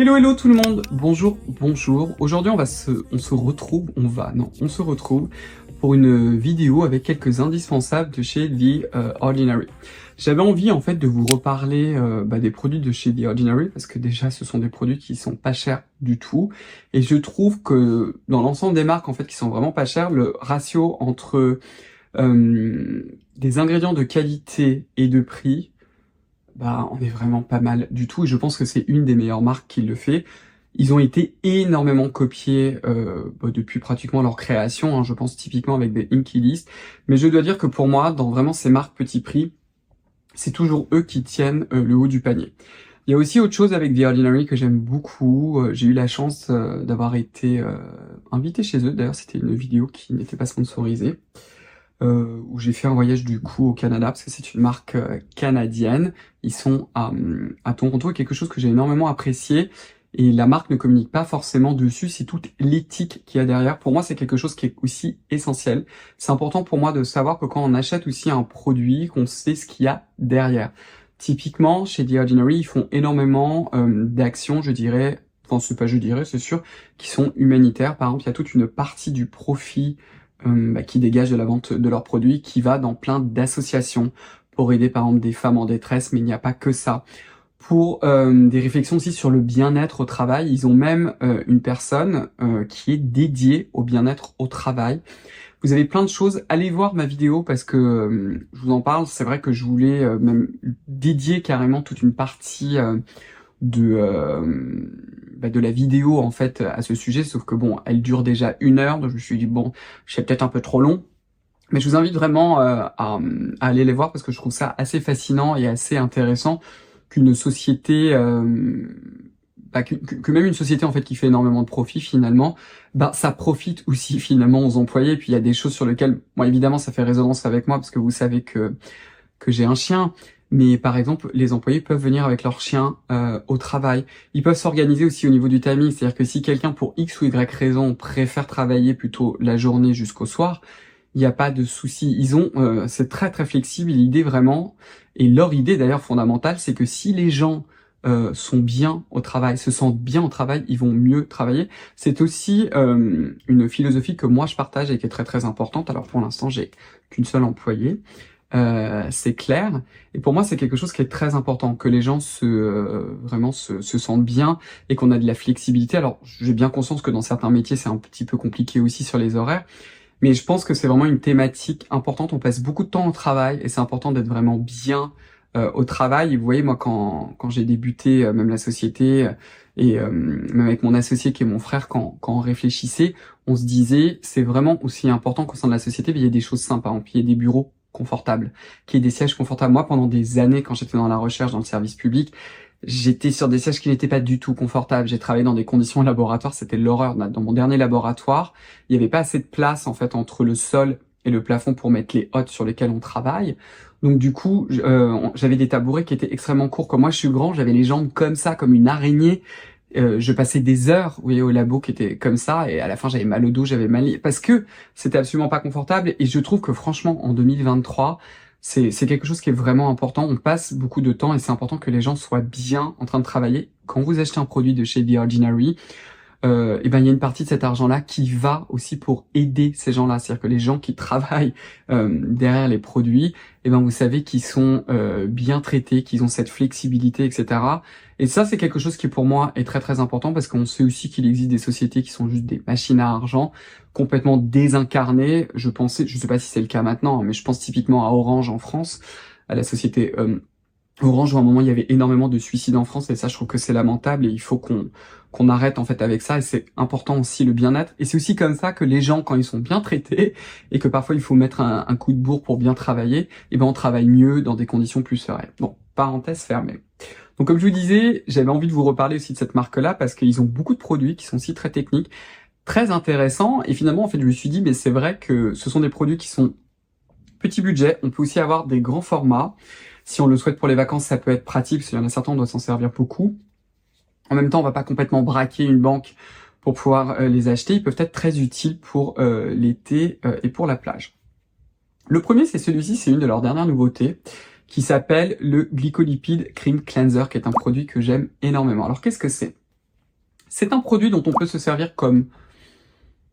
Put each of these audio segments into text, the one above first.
Hello hello tout le monde, bonjour, bonjour. Aujourd'hui on se retrouve pour une vidéo avec quelques indispensables de chez The Ordinary. J'avais envie en fait de vous reparler des produits de chez The Ordinary parce que déjà ce sont des produits qui sont pas chers du tout et je trouve que dans l'ensemble des marques en fait qui sont vraiment pas chères, le ratio entre des ingrédients de qualité et de prix, on est vraiment pas mal du tout et je pense que c'est une des meilleures marques qui le fait. Ils ont été énormément copiés depuis pratiquement leur création, hein, je pense typiquement avec des Inky List, mais je dois dire que pour moi, dans vraiment ces marques petit prix, c'est toujours eux qui tiennent le haut du panier. Il y a aussi autre chose avec The Ordinary que j'aime beaucoup, j'ai eu la chance d'avoir été invité chez eux, d'ailleurs c'était une vidéo qui n'était pas sponsorisée, où j'ai fait un voyage du coup au Canada, parce que c'est une marque canadienne. Ils sont à Toronto, et quelque chose que j'ai énormément apprécié, et la marque ne communique pas forcément dessus, c'est toute l'éthique qu'il y a derrière. Pour moi, c'est quelque chose qui est aussi essentiel. C'est important pour moi de savoir que quand on achète aussi un produit, qu'on sait ce qu'il y a derrière. Typiquement, chez The Ordinary, ils font énormément d'actions, je dirais, enfin c'est pas je dirais, c'est sûr, qui sont humanitaires. Par exemple, il y a toute une partie du profit qui dégagent de la vente de leurs produits, qui va dans plein d'associations pour aider par exemple des femmes en détresse, mais il n'y a pas que ça. Pour des réflexions aussi sur le bien-être au travail, ils ont même une personne qui est dédiée au bien-être au travail. Vous avez plein de choses, allez voir ma vidéo parce que je vous en parle, c'est vrai que je voulais même dédier carrément toute une partie de la vidéo en fait à ce sujet, sauf que bon, elle dure déjà 1 heure, donc je me suis dit bon, c'est peut-être un peu trop long, mais je vous invite vraiment à aller les voir parce que je trouve ça assez fascinant et assez intéressant qu'une société, que même une société en fait qui fait énormément de profit finalement, ça profite aussi finalement aux employés. Et puis il y a des choses sur lesquelles, moi évidemment ça fait résonance avec moi parce que vous savez que j'ai un chien. Mais par exemple, les employés peuvent venir avec leur chien au travail. Ils peuvent s'organiser aussi au niveau du timing, c'est-à-dire que si quelqu'un pour X ou Y raison préfère travailler plutôt la journée jusqu'au soir, il n'y a pas de souci. Ils ont, c'est très très flexible. L'idée vraiment, et leur idée d'ailleurs fondamentale, c'est que si les gens sont bien au travail, se sentent bien au travail, ils vont mieux travailler. C'est aussi une philosophie que moi je partage et qui est très très importante. Alors pour l'instant, j'ai qu'une seule employée. C'est clair, et pour moi c'est quelque chose qui est très important, que les gens vraiment se sentent bien et qu'on a de la flexibilité. Alors j'ai bien conscience que dans certains métiers c'est un petit peu compliqué aussi sur les horaires, mais je pense que c'est vraiment une thématique importante. On passe beaucoup de temps au travail et c'est important d'être vraiment bien au travail. Et vous voyez, moi quand j'ai débuté même la société et même avec mon associé qui est mon frère, quand on réfléchissait, on se disait c'est vraiment aussi important qu'au sein de la société il y ait des choses simples, par exemple il y ait des bureaux confortable, qui est des sièges confortables. Moi, pendant des années, quand j'étais dans la recherche, dans le service public, j'étais sur des sièges qui n'étaient pas du tout confortables. J'ai travaillé dans des conditions laboratoires, c'était l'horreur. Dans mon dernier laboratoire, il n'y avait pas assez de place, en fait, entre le sol et le plafond pour mettre les hôtes sur lesquels on travaille. Donc du coup, j'avais des tabourets qui étaient extrêmement courts. Comme moi, je suis grand, j'avais les jambes comme ça, comme une araignée. Je passais des heures, vous voyez, au labo qui était comme ça, et à la fin j'avais mal au dos, j'avais mal, parce que c'était absolument pas confortable. Et je trouve que franchement en 2023 c'est quelque chose qui est vraiment important. On passe beaucoup de temps et c'est important que les gens soient bien en train de travailler. Quand vous achetez un produit de chez The Ordinary, il y a une partie de cet argent-là qui va aussi pour aider ces gens-là. C'est-à-dire que les gens qui travaillent derrière les produits, vous savez qu'ils sont bien traités, qu'ils ont cette flexibilité, etc. Et ça, c'est quelque chose qui pour moi est très très important parce qu'on sait aussi qu'il existe des sociétés qui sont juste des machines à argent, complètement désincarnées. Je sais pas si c'est le cas maintenant, mais je pense typiquement à Orange en France, à la société Orange, où à un moment il y avait énormément de suicides en France, et ça je trouve que c'est lamentable et il faut qu'on arrête en fait avec ça, et c'est important aussi le bien-être. Et c'est aussi comme ça que les gens, quand ils sont bien traités et que parfois il faut mettre un coup de bourre pour bien travailler, on travaille mieux dans des conditions plus sereines. Bon, parenthèse fermée. Donc comme je vous disais, j'avais envie de vous reparler aussi de cette marque-là parce qu'ils ont beaucoup de produits qui sont aussi très techniques, très intéressants, et finalement en fait je me suis dit mais c'est vrai que ce sont des produits qui sont petit budget. On peut aussi avoir des grands formats. Si on le souhaite pour les vacances, ça peut être pratique, parce qu'il y en a certains, on doit s'en servir beaucoup. En même temps, on va pas complètement braquer une banque pour pouvoir les acheter. Ils peuvent être très utiles pour l'été et pour la plage. Le premier, c'est celui-ci, c'est une de leurs dernières nouveautés, qui s'appelle le Glycolipid Cream Cleanser, qui est un produit que j'aime énormément. Alors, qu'est-ce que c'est ? C'est un produit dont on peut se servir comme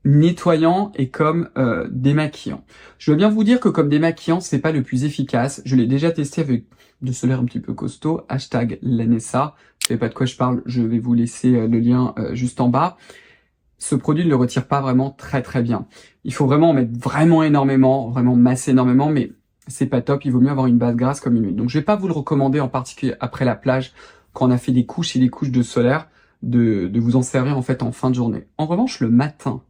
nettoyant et comme démaquillant. Je veux bien vous dire que comme démaquillant, c'est pas le plus efficace. Je l'ai déjà testé avec de solaire un petit peu costaud, hashtag Lanessa. Vous savez pas de quoi je parle, je vais vous laisser le lien juste en bas. Ce produit ne le retire pas vraiment très bien. Il faut vraiment en mettre vraiment énormément, vraiment masser énormément, mais c'est pas top, il vaut mieux avoir une base grasse comme une huile. Donc je vais pas vous le recommander en particulier après la plage, quand on a fait des couches et des couches de solaire, de vous en servir en fait en fin de journée. En revanche, le matin,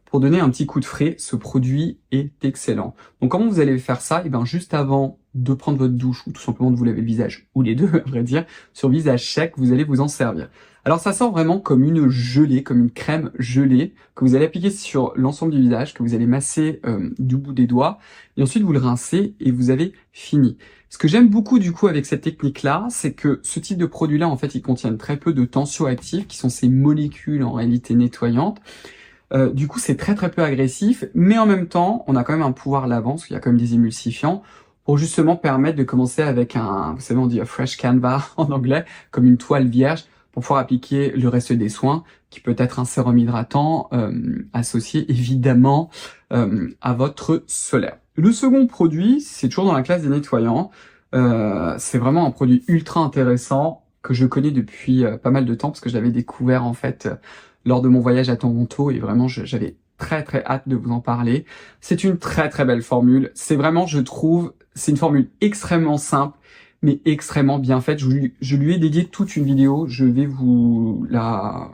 pour donner un petit coup de frais, ce produit est excellent. Donc comment vous allez faire ça? Et bien juste avant de prendre votre douche ou tout simplement de vous laver le visage, ou les deux à vrai dire, sur visage sec, vous allez vous en servir. Alors ça sent vraiment comme une gelée, comme une crème gelée que vous allez appliquer sur l'ensemble du visage, que vous allez masser du bout des doigts, et ensuite vous le rincez et vous avez fini. Ce que j'aime beaucoup du coup avec cette technique-là, c'est que ce type de produit-là, en fait, ils contiennent très peu de tensioactifs, qui sont ces molécules en réalité nettoyantes. Du coup, c'est très peu agressif, mais en même temps, on a quand même un pouvoir lavant, parce qu'il y a quand même des émulsifiants, pour justement permettre de commencer avec un, vous savez, on dit a fresh canvas en anglais, comme une toile vierge, pour pouvoir appliquer le reste des soins, qui peut être un sérum hydratant, associé évidemment à votre solaire. Le second produit, c'est toujours dans la classe des nettoyants, c'est vraiment un produit ultra intéressant, que je connais depuis pas mal de temps, parce que je l'avais découvert en fait lors de mon voyage à Toronto, et vraiment j'avais très hâte de vous en parler. C'est une très belle formule. C'est vraiment, je trouve, c'est une formule extrêmement simple, mais extrêmement bien faite. Je lui ai dédié toute une vidéo. Je vais vous la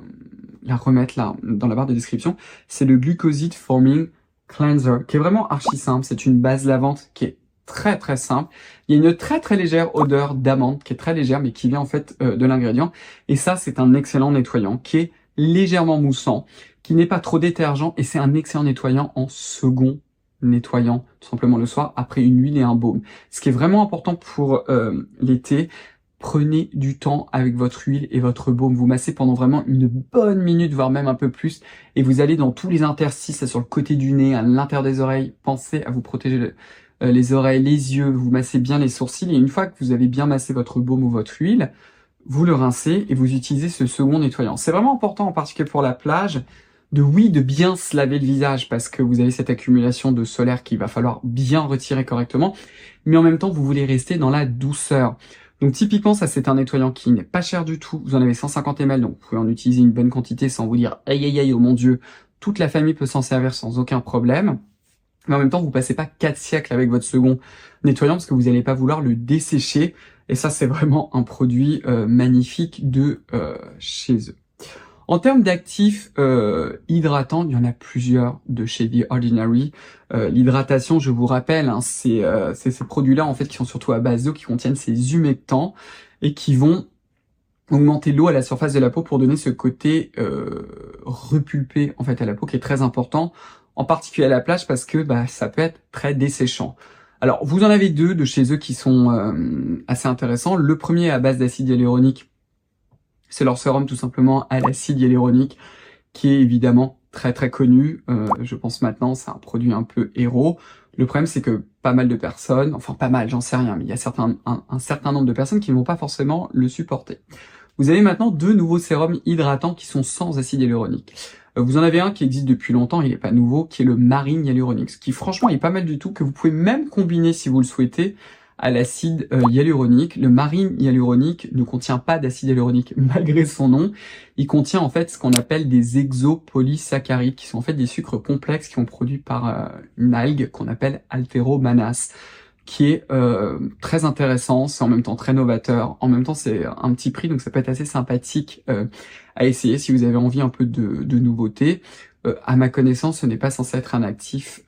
remettre là dans la barre de description. C'est le Glucoside Forming Cleanser, qui est vraiment archi simple. C'est une base lavante qui est très simple. Il y a une très légère odeur d'amande qui est très légère, mais qui vient en fait de l'ingrédient. Et ça, c'est un excellent nettoyant qui est légèrement moussant, qui n'est pas trop détergent, et c'est un excellent nettoyant en second nettoyant, tout simplement le soir, après une huile et un baume. Ce qui est vraiment important pour l'été, prenez du temps avec votre huile et votre baume. Vous massez pendant vraiment une bonne minute, voire même un peu plus, et vous allez dans tous les interstices, sur le côté du nez, à l'intérieur des oreilles. Pensez à vous protéger les oreilles, les yeux, vous massez bien les sourcils, et une fois que vous avez bien massé votre baume ou votre huile, vous le rincez et vous utilisez ce second nettoyant. C'est vraiment important, en particulier pour la plage, de bien se laver le visage, parce que vous avez cette accumulation de solaire qu'il va falloir bien retirer correctement, mais en même temps, vous voulez rester dans la douceur. Donc typiquement, ça c'est un nettoyant qui n'est pas cher du tout. Vous en avez 150 ml, donc vous pouvez en utiliser une bonne quantité sans vous dire aïe, oh mon dieu, toute la famille peut s'en servir sans aucun problème. Mais en même temps, vous passez pas 4 siècles avec votre second nettoyant, parce que vous n'allez pas vouloir le dessécher. Et ça, c'est vraiment un produit magnifique de chez eux. En termes d'actifs hydratants, il y en a plusieurs de chez The Ordinary. L'hydratation, je vous rappelle, hein, c'est ces produits-là en fait qui sont surtout à base d'eau, qui contiennent ces humectants et qui vont augmenter l'eau à la surface de la peau pour donner ce côté repulpé en fait à la peau, qui est très important, en particulier à la plage, parce que ça peut être très desséchant. Alors, vous en avez deux de chez eux qui sont assez intéressants. Le premier est à base d'acide hyaluronique. C'est leur sérum tout simplement à l'acide hyaluronique, qui est évidemment très connu. Je pense maintenant, c'est un produit un peu héros. Le problème, c'est que pas mal de personnes, enfin pas mal, j'en sais rien, mais il y a un certain nombre de personnes qui ne vont pas forcément le supporter. Vous avez maintenant deux nouveaux sérums hydratants qui sont sans acide hyaluronique. Vous en avez un qui existe depuis longtemps, il n'est pas nouveau, qui est le Marine Hyaluronique, ce qui franchement est pas mal du tout, que vous pouvez même combiner si vous le souhaitez à l'acide hyaluronique. Le Marine Hyaluronique ne contient pas d'acide hyaluronique malgré son nom. Il contient en fait ce qu'on appelle des exopolysaccharides, qui sont en fait des sucres complexes qui sont produits par une algue qu'on appelle Alteromanas, qui est très intéressant, c'est en même temps très novateur, en même temps c'est un petit prix, donc ça peut être assez sympathique à essayer si vous avez envie un peu de nouveauté. À ma connaissance, ce n'est pas censé être un actif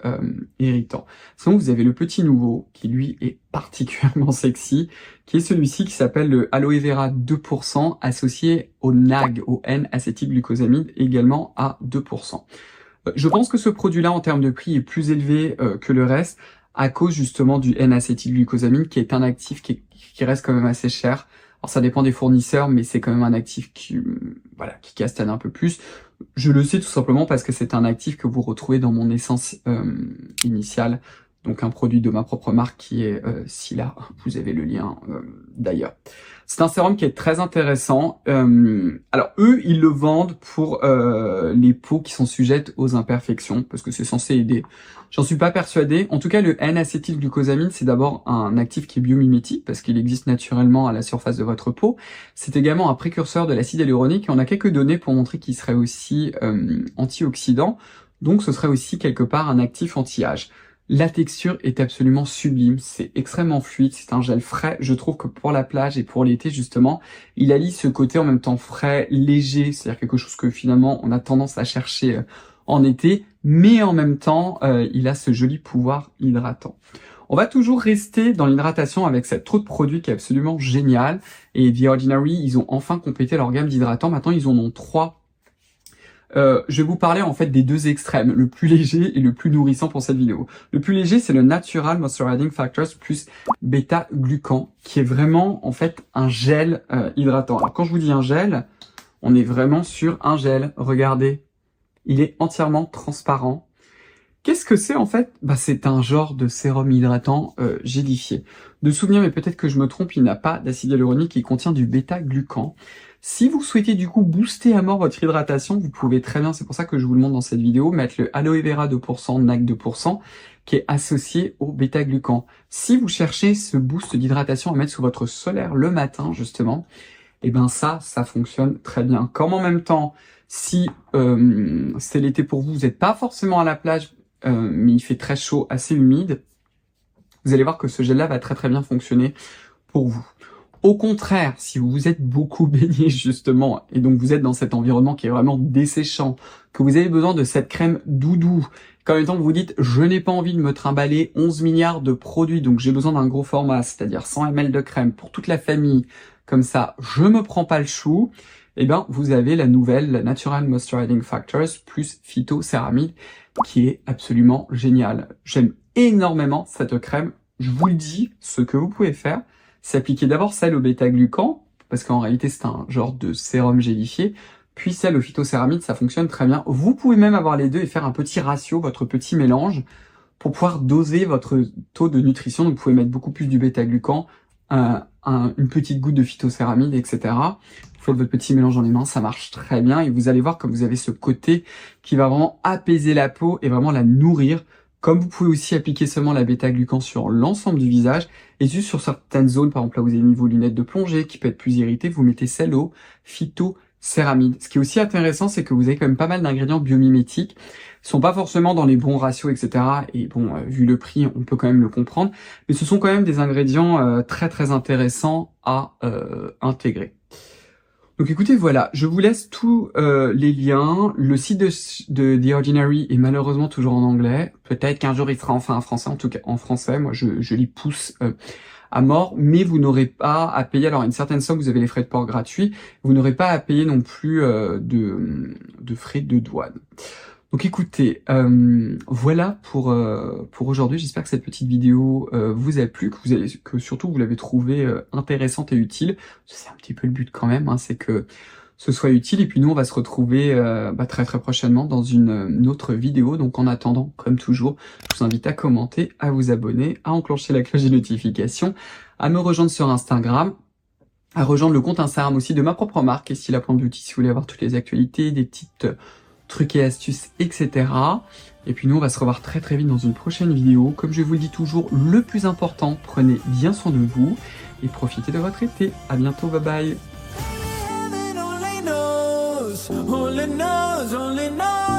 irritant. Sinon, vous avez le petit nouveau, qui lui est particulièrement sexy, qui est celui-ci qui s'appelle le Aloe Vera 2%, associé au NAG, au N-acétylglucosamide, également à 2%. Je pense que ce produit-là, en termes de prix, est plus élevé que le reste, à cause justement du N-acétylglucosamine, qui est un actif qui reste quand même assez cher. Alors ça dépend des fournisseurs, mais c'est quand même un actif qui castagne un peu plus. Je le sais tout simplement parce que c'est un actif que vous retrouvez dans mon essence initiale donc un produit de ma propre marque qui est Sila, vous avez le lien d'ailleurs. C'est un sérum qui est très intéressant. Alors eux, ils le vendent pour les peaux qui sont sujettes aux imperfections, parce que c'est censé aider. J'en suis pas persuadé. En tout cas, le N-acétylglucosamine, c'est d'abord un actif qui est biomimétique, parce qu'il existe naturellement à la surface de votre peau. C'est également un précurseur de l'acide hyaluronique, et on a quelques données pour montrer qu'il serait aussi antioxydant, donc ce serait aussi quelque part un actif anti-âge. La texture est absolument sublime, c'est extrêmement fluide, c'est un gel frais. Je trouve que pour la plage et pour l'été justement, il allie ce côté en même temps frais, léger, c'est-à-dire quelque chose que finalement on a tendance à chercher en été, mais en même temps il a ce joli pouvoir hydratant. On va toujours rester dans l'hydratation avec cette troupe de produits qui est absolument géniale. Et The Ordinary, ils ont enfin complété leur gamme d'hydratants. Maintenant, ils en ont 3. Je vais vous parler en fait des deux extrêmes, le plus léger et le plus nourrissant pour cette vidéo. Le plus léger, c'est le Natural Moisturizing Factors plus bêta-glucan, qui est vraiment en fait un gel hydratant. Alors quand je vous dis un gel, on est vraiment sur un gel. Regardez, il est entièrement transparent. Qu'est-ce que c'est en fait? C'est un genre de sérum hydratant gélifié. De souvenir, mais peut-être que je me trompe, il n'a pas d'acide hyaluronique, il contient du bêta-glucan. Si vous souhaitez du coup booster à mort votre hydratation, vous pouvez très bien, c'est pour ça que je vous le montre dans cette vidéo, mettre le Aloe Vera 2%, NAC 2%, qui est associé au bêta-glucan. Si vous cherchez ce boost d'hydratation à mettre sous votre solaire le matin, justement, et ça fonctionne très bien. Comme en même temps, si c'est l'été pour vous, vous n'êtes pas forcément à la plage, mais il fait très chaud, assez humide, vous allez voir que ce gel-là va très très bien fonctionner pour vous. Au contraire, si vous vous êtes beaucoup baigné justement, et donc vous êtes dans cet environnement qui est vraiment desséchant, que vous avez besoin de cette crème doudou, qu'en même temps vous vous dites « je n'ai pas envie de me trimballer 11 milliards de produits, donc j'ai besoin d'un gros format, c'est-à-dire 100 ml de crème pour toute la famille, comme ça je me prends pas le chou », vous avez la nouvelle, la Natural Moisturizing Factors plus phytocéramide, qui est absolument géniale. J'aime énormément cette crème, je vous le dis, ce que vous pouvez faire, c'est appliquer d'abord celle au bêta-glucan, parce qu'en réalité c'est un genre de sérum gélifié, puis celle au phytocéramide, ça fonctionne très bien. Vous pouvez même avoir les deux et faire un petit ratio, votre petit mélange, pour pouvoir doser votre taux de nutrition. Donc vous pouvez mettre beaucoup plus du bêta-glucan, une petite goutte de phytocéramide, etc. Vous faites votre petit mélange dans les mains, ça marche très bien, et vous allez voir que vous avez ce côté qui va vraiment apaiser la peau et vraiment la nourrir. Comme vous pouvez aussi appliquer seulement la bêta-glucan sur l'ensemble du visage, et juste sur certaines zones, par exemple là vous avez mis vos lunettes de plongée qui peut être plus irritées, vous mettez celle au phytocéramide. Ce qui est aussi intéressant, c'est que vous avez quand même pas mal d'ingrédients biomimétiques, ils sont pas forcément dans les bons ratios, etc. Et bon, vu le prix, on peut quand même le comprendre, mais ce sont quand même des ingrédients très très intéressants à intégrer. Donc écoutez, voilà, je vous laisse tous les liens. Le site de The Ordinary est malheureusement toujours en anglais. Peut-être qu'un jour il sera enfin en français, en tout cas en français. Moi, je l'y pousse à mort, mais vous n'aurez pas à payer. Alors, une certaine somme, vous avez les frais de port gratuits. Vous n'aurez pas à payer non plus de frais de douane. Donc écoutez, voilà pour aujourd'hui. J'espère que cette petite vidéo vous a plu, que surtout vous l'avez trouvée intéressante et utile. C'est un petit peu le but quand même, hein, c'est que ce soit utile. Et puis nous, on va se retrouver très très prochainement dans une autre vidéo. Donc en attendant, comme toujours, je vous invite à commenter, à vous abonner, à enclencher la cloche des notifications, à me rejoindre sur Instagram, à rejoindre le compte Instagram aussi de ma propre marque, Sila Beauty, si vous voulez avoir toutes les actualités, des petites trucs et astuces, etc. Et puis nous, on va se revoir très très vite dans une prochaine vidéo. Comme je vous le dis toujours, le plus important, prenez bien soin de vous et profitez de votre été. À bientôt, bye bye. Only knows.